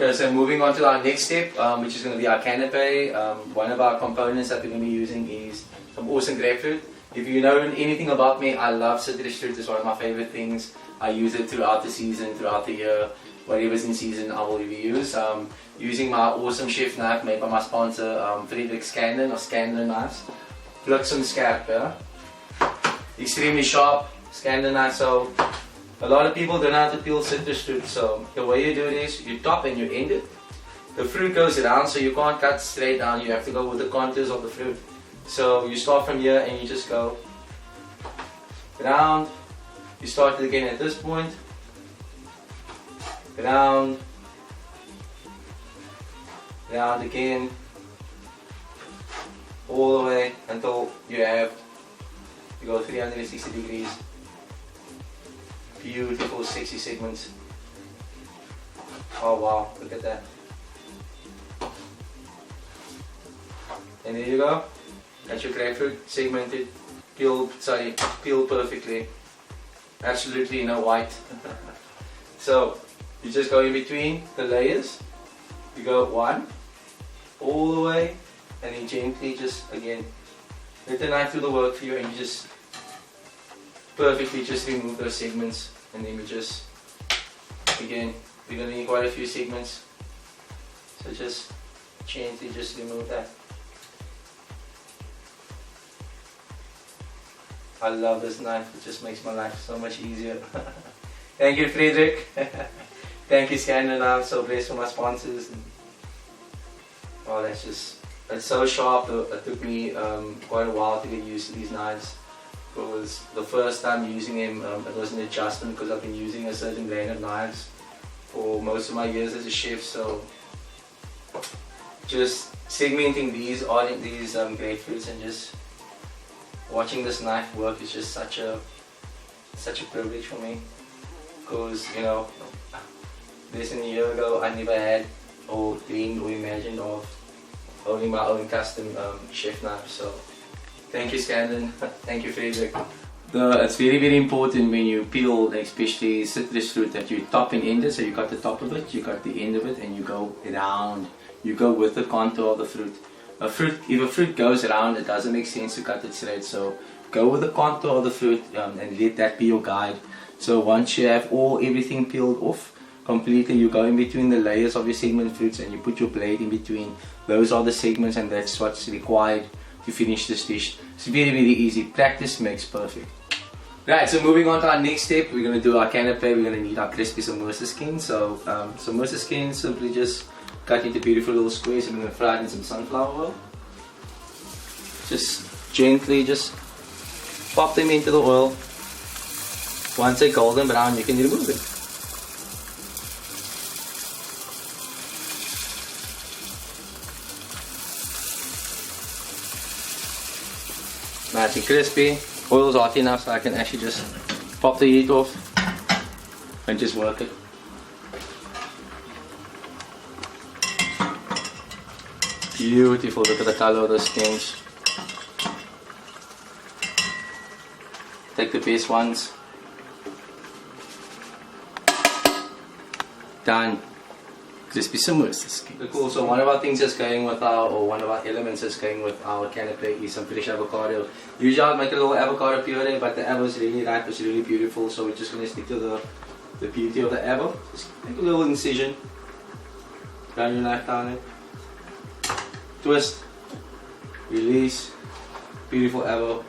Okay, so moving on to our next step, which is going to be our canapé. One of our components that we're going to be using is some awesome grapefruit. If you know anything about me, I love citrus fruit. It's one of my favorite things. I use it throughout the season, throughout the year. Whatever's in season, I will use. Using my awesome chef knife made by my sponsor, Keanons Kitchen knives. Looks and scarp, yeah? Extremely sharp, Kitchen knife. So a lot of people don't know how to peel citrus fruit. So the way you do it is you top and you end it. The fruit goes around, so you can't cut straight down. You have to go with the contours of the fruit. So you start from here and you just go round. You start it again at this point. Round. Round again. All the way until you go 360 degrees. Beautiful, sexy segments. Oh wow, look at that. And there you go. That's your grapefruit segmented, peeled perfectly. Absolutely no white. So you just go in between the layers. You go one, all the way, and then gently just again let the knife do the work for you, and you just perfectly just remove those segments. And then we just, again, we're going to need quite a few segments, so just gently just remove that. I love this knife, it just makes my life so much easier. Thank you, Frederick. Thank you, Keanons. I'm so blessed for my sponsors. Oh, that's so sharp. It took me quite a while to get used to these knives. Because the first time using them, it was an adjustment because I've been using a certain brand of knives for most of my years as a chef. So just segmenting these grapefruits and just watching this knife work is just such a privilege for me. Because, you know, less than a year ago I never had or dreamed or imagined of owning my own custom chef knife. So thank you, Keanons. Thank you, Frederick. It's very, very important when you peel, especially citrus fruit, that you top and end it. So you got the top of it, you got the end of it, and you go around. You go with the contour of the fruit. If a fruit goes around, it doesn't make sense to cut it straight. So go with the contour of the fruit and let that be your guide. So once you have everything peeled off completely, you go in between the layers of your segment fruits and you put your blade in between. Those are the segments, and that's what's required to finish this dish. It's very, very easy. Practice makes perfect. Right, so moving on to our next step, we're going to do our canapé. We're going to need our crispy samosa skin. So samosa skin, simply just cut into beautiful little squares, and we're going to fry it in some sunflower oil. Just gently just pop them into the oil. Once they're golden brown, you can remove it. Nice and crispy. Oil's hot enough so I can actually just pop the heat off and just work it. Beautiful, look at the color of those skins. Take the best ones. Done. Crispy samosa skin. Cool, so one of our things that's going with one of our elements that's going with our canapé is some fresh avocado. Usually I'll make a little avocado puree, but the avo is really ripe, it's really beautiful, so we're just going to stick to the beauty of the avo. Just make a little incision. Run your knife down it. Twist. Release. Beautiful avo.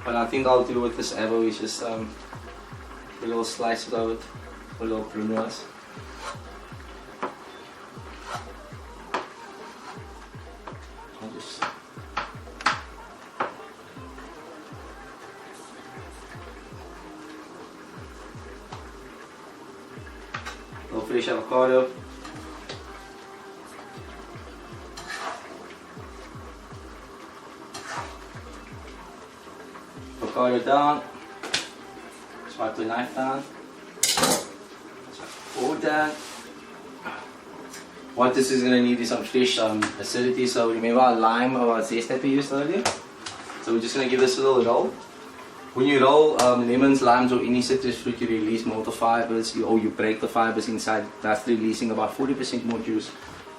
What I think I'll do with this avo is just a little slice of it, a little prunas. I'll just a little fresh avocado. Avocado down, swipe the knife down, swipe the fork down. What this is going to need is some fresh acidity, so remember our lime or our zest that we used earlier. So we're just going to give this a little roll. When you roll lemons, limes or any citrus fruit, you release more of the fibers, or you break the fibers inside. That's releasing about 40% more juice.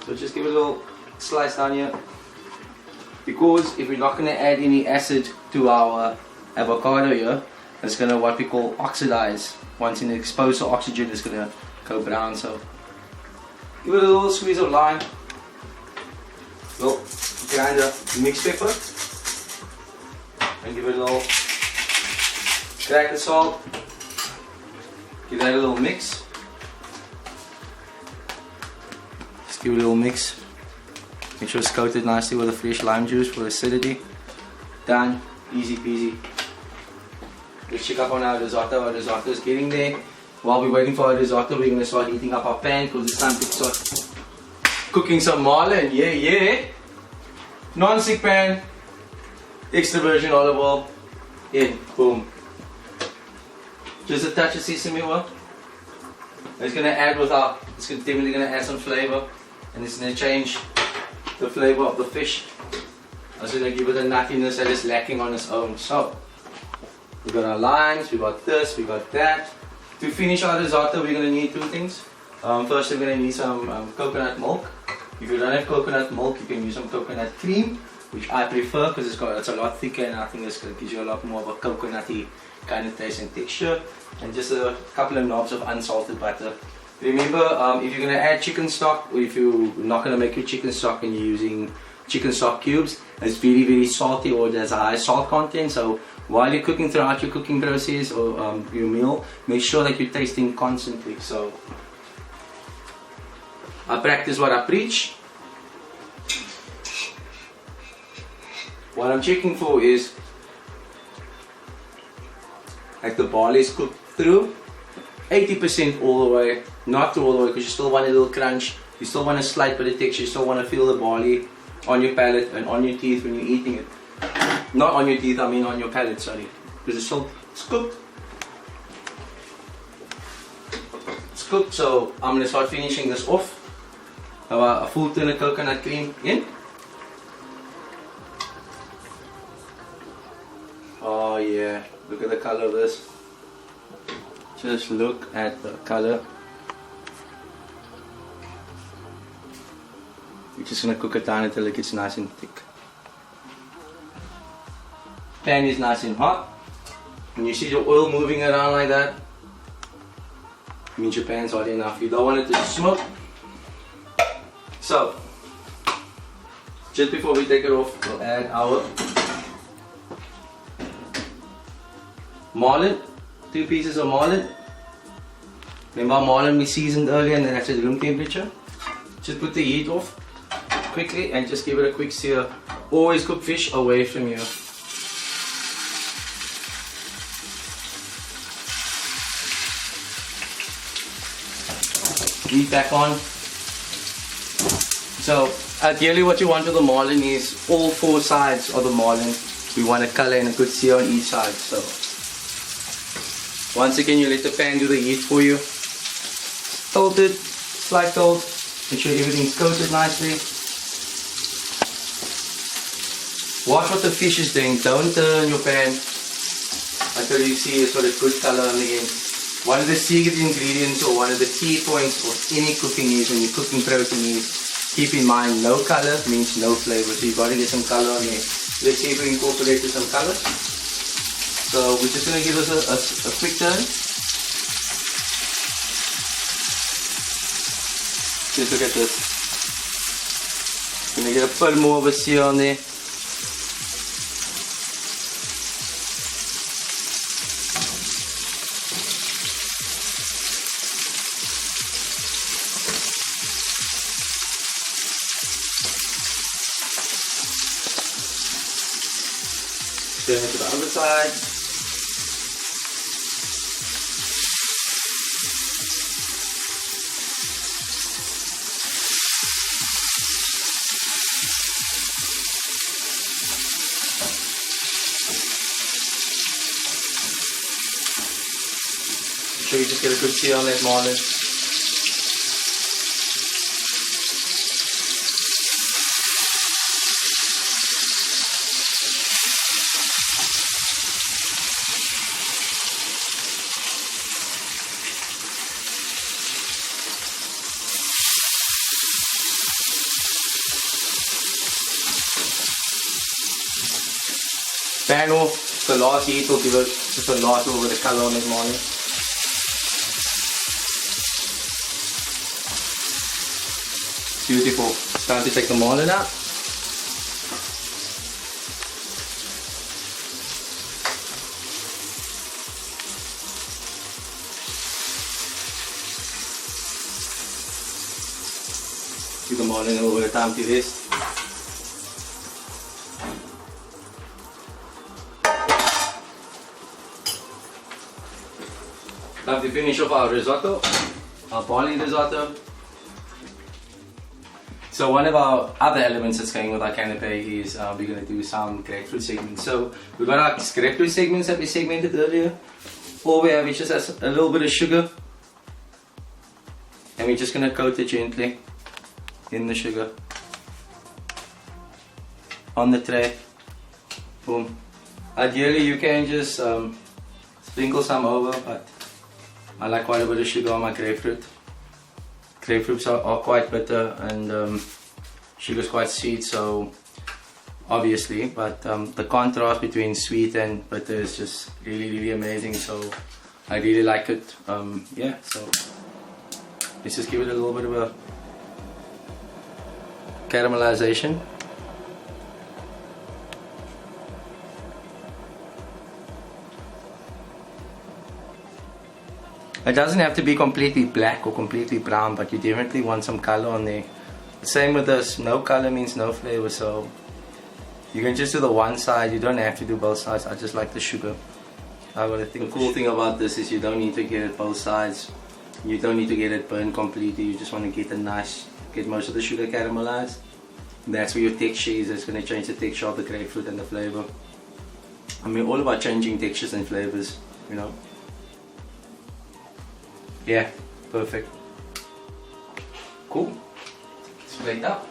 So just give it a little slice down here. Because if we're not going to add any acid to our avocado here, it's going to what we call oxidize. Once it's exposed to oxygen, it's going to go brown. So give it a little squeeze of lime, little grind up mixed pepper, and give it a little crack the salt. Give that a little mix. Just give it a little mix. Make sure it's coated nicely with the fresh lime juice for acidity. Done. Easy peasy. Let's check up on our risotto. Our risotto is getting there. While we're waiting for our risotto, we're going to start heating up our pan because it's time to start cooking some marlin. Yeah, yeah. Non-stick pan. Extra virgin olive oil. In. Boom. Just a touch of sesame oil. It's going to add it's definitely going to add some flavor, and it's going to change the flavor of the fish. It's going to give it a nuttiness that is lacking on its own. So we got our limes, we got this, we got that. To finish our risotto, we're going to need two things. First, we're going to need some coconut milk. If you don't have coconut milk, you can use some coconut cream, which I prefer because it's a lot thicker, and I think it's going to give you a lot more of a coconutty kind of taste and texture. And just a couple of knobs of unsalted butter. Remember, if you're going to add chicken stock, or if you're not going to make your chicken stock and you're using chicken stock cubes, it's very, very salty, or there's a high salt content. So while you're cooking, throughout your cooking process or your meal, make sure that you're tasting constantly. So I practice what I preach. What I'm checking for is like the barley is cooked through 80% all the way, not through all the way, because you still want a little crunch, you still want a slight bit of texture, you still want to feel the barley on your palate and on your teeth when you're eating it. Not on your teeth, I mean on your palate, sorry. Because it's cooked. It's cooked, so I'm going to start finishing this off. A full tin of coconut cream in. Oh yeah, look at the color of this. Just look at the color. We're just going to cook it down until it gets nice and thick. Pan is nice and hot. When you see the oil moving around like that, it means your pan's hot enough. You don't want it to smoke. So, just before we take it off, we'll add our marlin. 2 pieces of marlin. Remember, marlin we seasoned earlier and then that's at room temperature. Just put the heat off quickly and just give it a quick sear. Always cook fish away from you. Heat back on. So ideally what you want with the marlin is all 4 sides of the marlin. We want a color and a good sear on each side. So once again, you let the pan do the heat for you. Tilt it, slight tilt, make sure everything's coated nicely. Watch what the fish is doing. Don't turn your pan until you see a sort of good color on the end. One of the secret ingredients or one of the key points of any cooking is when you're cooking protein is keep in mind no color means no flavor. So you've got to get some color on there. Let's see if we incorporate some color. So we're just going to give us a quick turn. Just look at this. Going to get a bit more of a sear on there. Turn it to the other side. Make sure you just get a good sear on that marlin. Pan off, the last heat will give it just a lot over the color on it morning. Beautiful. It's time to take the marlin out. Give the marlin over the time to this. Time to finish off our risotto, our barley risotto. So one of our other elements that's going with our canapé is we're going to do some grapefruit segments. So we've got our grapefruit segments that we segmented earlier. All we have is just a little bit of sugar, and we're just going to coat it gently in the sugar on the tray. Boom. Ideally you can just sprinkle some over, but I like quite a bit of sugar on my grapefruit. Grapefruits are quite bitter, and sugar is quite sweet, so obviously, but the contrast between sweet and bitter is just really amazing, so I really like it. Yeah, so let's just give it a little bit of a caramelization. It doesn't have to be completely black or completely brown, but you definitely want some color on there. Same with this, no color means no flavor, so you can just do the one side, you don't have to do both sides. I just like the sugar. The cool thing about this is you don't need to get it both sides. You don't need to get it burned completely, you just want to get get most of the sugar caramelized. That's where your texture is. It's going to change the texture of the grapefruit and the flavor. I mean, all about changing textures and flavors, you know. Yeah, perfect. Cool. Let's plate up.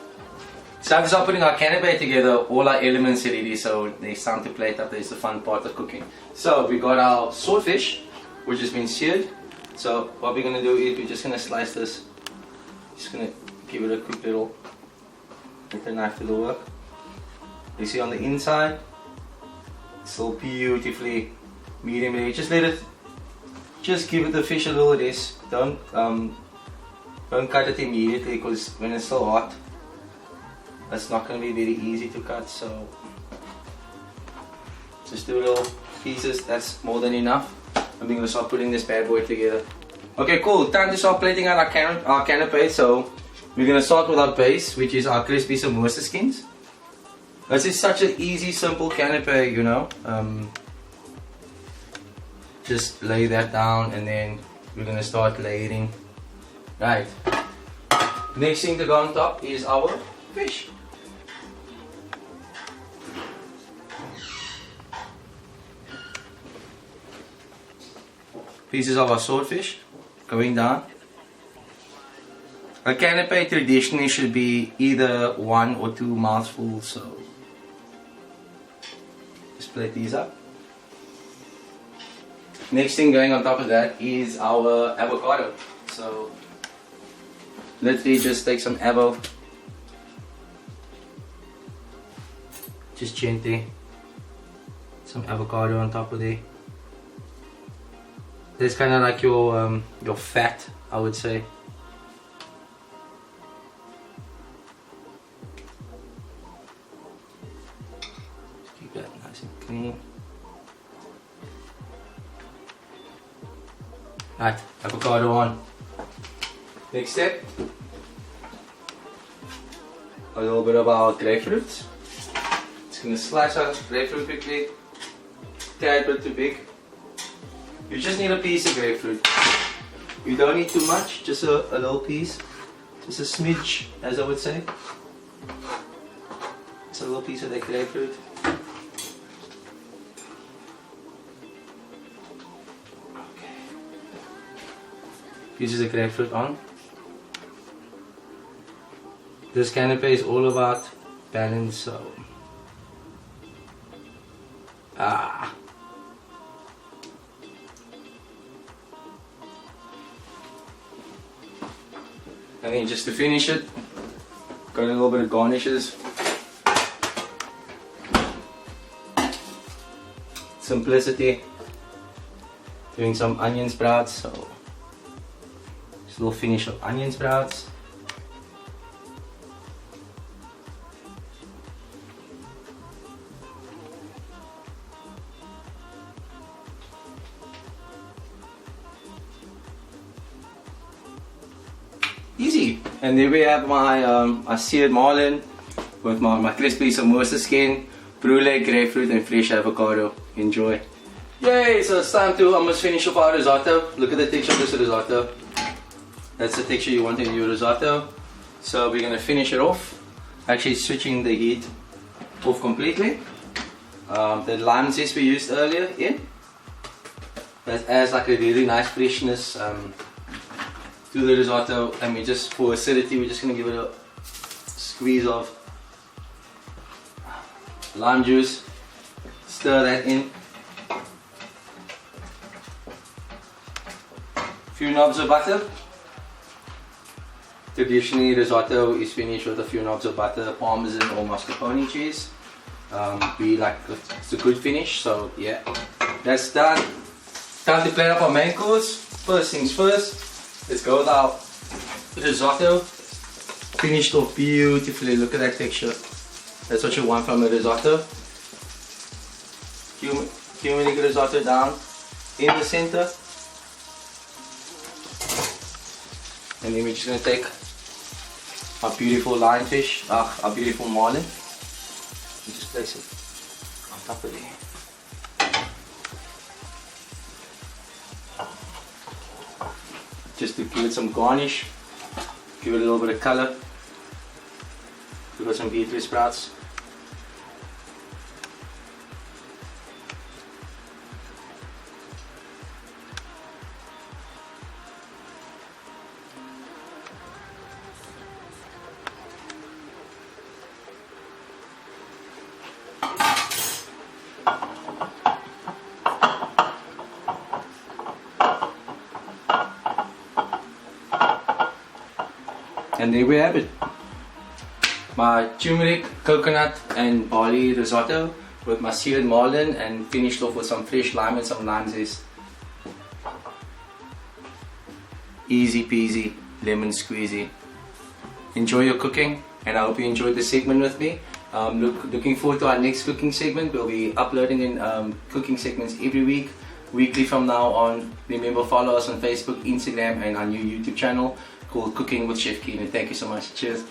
So I'm just putting our canapé together, all our elements already, so it's time to plate up. There's the fun part of cooking. So we got our swordfish, which has been seared. So what we're going to do is we're just going to slice this. Just going to give it a quick little, with the knife to the work. You see on the inside, it's still beautifully medium rare. Just give the fish a little rest. Don't cut it immediately, because when it's still hot, it's not going to be very easy to cut. So just do little pieces. That's more than enough. I'm going to start putting this bad boy together. Okay, cool. Time to start plating out our canapé. So we're going to start with our base, which is our crispy samosa skins. This is such an easy, simple canapé, you know. Just lay that down, and then we're going to start layering. Right. Next thing to go on top is our fish. Pieces of our swordfish going down. A canapé traditionally should be either 1 or 2 mouthfuls, so just plate these up. Next thing going on top of that is our avocado. So literally just take some avo, just gently, some avocado on top of there. That's kind of like your fat, I would say. Keep that nice and clean. Right, avocado on. Next step, a little bit of our grapefruit. Just gonna slice our grapefruit quickly, tad bit too big. You just need a piece of grapefruit. You don't need too much, just a little piece, just a smidge, as I would say. Just a little piece of that grapefruit. Pieces of grapefruit on. This canapé is all about balance, so and then just to finish it, got a little bit of garnishes. simplicity. Doing some onion sprouts, so just a little finish of onion sprouts. Easy. And there we have my seared marlin with my crispy samosa skin, brulee, grapefruit and fresh avocado. Enjoy. Yay, so it's time to almost finish off our risotto. Look at the texture of this risotto. That's the texture you want in your risotto. So we're going to finish it off. Actually switching the heat off completely. The lime zest we used earlier in. That adds like a really nice freshness to the risotto. And we just, for acidity, we're just going to give it a squeeze of lime juice. Stir that in. Few knobs of butter. Traditionally, risotto is finished with a few knobs of butter, parmesan or mascarpone cheese. It's a good finish. So yeah, that's done. Time to plate up our main course. First things first, let's go with our risotto. Finished off beautifully. Look at that texture. That's what you want from a risotto. Cumin risotto down in the center. And then we're just going to take our beautiful lionfish, our beautiful marlin, and just place it on top of there. Just to give it some garnish, give it a little bit of color. We've got some beetroot sprouts. And there we have it. My turmeric, coconut and barley risotto with my seared marlin and finished off with some fresh lime and some lime zest. Easy peasy, lemon squeezy. Enjoy your cooking, and I hope you enjoyed this segment with me. Looking forward to our next cooking segment. We'll be uploading in cooking segments every week, weekly from now on. Remember, follow us on Facebook, Instagram and our new YouTube channel called Cooking with Chef Keanon. Thank you so much. Cheers.